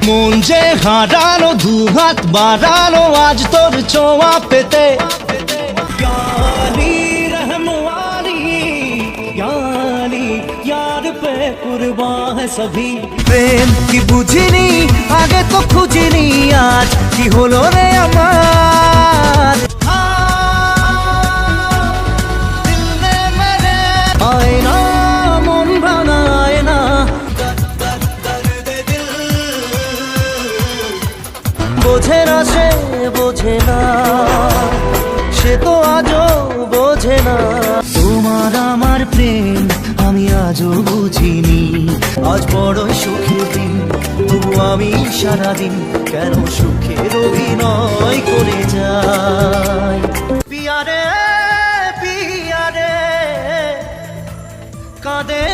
মন যে হারানো, দুহাত বাড়ানো আজ তোর ছোঁয়া পেতে। यारी रहम वाली, यारी यार पे कुर्बान है सभी। প্রেম কি বুঝিনি আগে তো খুঁজিনি, আজ কি হলো রে আমার। দিল নে মেরে আয়না, মন ভাঙায় না, বোঝে না সে, বোঝে না সে তো আজও বোঝে না। তোমার আমার প্রেম আমি আজও বুঝিনি, আজ বড়ই সুখের দিন, তবু আমি সারাদিন কেন সুখের অভিনয় করে যাই। পিয়ারে পিয়ারে কাঁদে